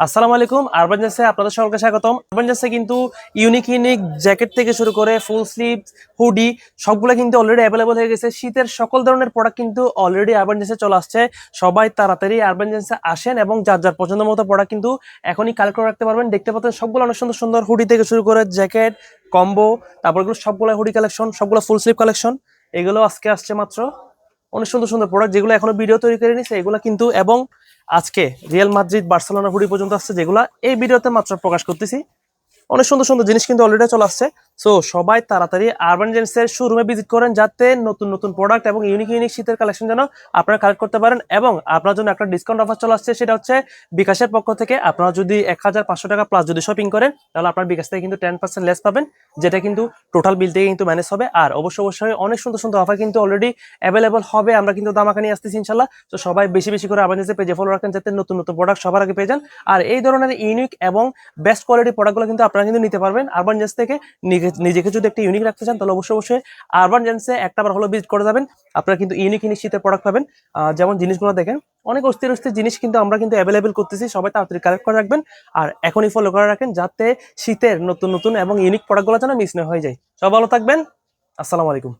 আসসালামু আলাইকুম। আরবান জেন্সে আপনাদের সকলকে স্বাগতম। আরবান জেন্সে কিন্তু ইউনিক ইউনিক জ্যাকেট থেকে শুরু করে ফুল স্লিভ, হুডি সবগুলো কিন্তু অলরেডি অ্যাভেলেবল হয়ে গেছে। শীতের সকল ধরনের প্রোডাক্ট কিন্তু অলরেডি আরবান জেন্সে চলে আসছে। সবাই তাড়াতাড়ি আরবান জেন্সে আসেন এবং যার যার পছন্দ মতো প্রোডাক্ট কিন্তু এখনই কালেক্ট করে রাখতে পারবেন। দেখতে পাচ্ছেন সবগুলো অনেক সুন্দর সুন্দর হুডি থেকে শুরু করে জ্যাকেট, কম্বো, তারপর এগুলো সবগুলো হুডি কালেকশন, সবগুলো ফুল স্লিভ কালেকশন। এগুলো আজকে আসছে মাত্র। অনেক সুন্দর সুন্দর প্রোডাক্ট যেগুলো এখনো ভিডিও তৈরি করে নিছে এগুলো কিন্তু, এবং আজকে রিয়াল মাদ্রিদ বার্সেলোনা হুডি পর্যন্ত আসছে যেগুলো এই ভিডিওতে মাত্র প্রকাশ করতেছি। অনেক সুন্দর সুন্দর জিনিস কিন্তু অলরেডি চলে আসছে। সো সবাই তাড়াতাড়ি আরবান জেন্টসের শোরুমে ভিজিট করেন, যাতে নতুন নতুন প্রোডাক্ট এবং ইউনিক ইউনিক শীতের কালেকশন যেন আপনারা কালেক্ট করতে পারেন। এবং আপনার জন্য একটা ডিসকাউন্ট অফার চলে আসছে, সেটা হচ্ছে বিকাশের পক্ষ থেকে। আপনারা যদি 1500 টাকা প্লাস যদি শপিং করেন, তাহলে আপনার বিকাশ থেকে কিন্তু 10% লেস পাবেন, যেটা কিন্তু টোটাল বিল থেকে কিন্তু ম্যানেজ হবে। আর অবশ্যই অনেক সুন্দর সুন্দর অফার কিন্তু অলরেডি অ্যাভেলেবল হবে। আমরা কিন্তু দামাকা নিয়ে আসতেছি ইনশাল্লাহ। তো সবাই বেশি বেশি করে আরবান জেন্টসের পেজে ফলো রাখেন, যাতে নতুন নতুন প্রোডাক্ট সবার আগে পেয়ে যান। আর এই ধরনের ইউনিক এবং বেস্ট কোয়ালিটি প্রোডাক্টগুলো কিন্তু আপনারা কিন্তু নিতে পারবেন আরবান জেন্টস থেকে। নিজেকে যদি একটা ইউনিক রাখতে চান, তাহলে অবশ্যই আরবান জেন্টসে একটাবার হলো ভিজিট করে যাবেন। আপনারা কিন্তু ইউনিক ইউনিক শীতের প্রোডাক্ট পাবেন। যেমন জিনিসগুলো দেখেন, অনেক অস্থির অস্থির জিনিস কিন্তু আমরা কিন্তু অ্যাভেলেবেল করতেছি। সবাই তাড়াতাড়ি কালেক্ট করে রাখবেন আর এখনই ফলো করে রাখেন, যাতে শীতের নতুন নতুন এবং ইউনিক প্রোডাক্টগুলো যেন মিস না হয়ে যায়। সব ভালো থাকবেন। আসসালামু আলাইকুম।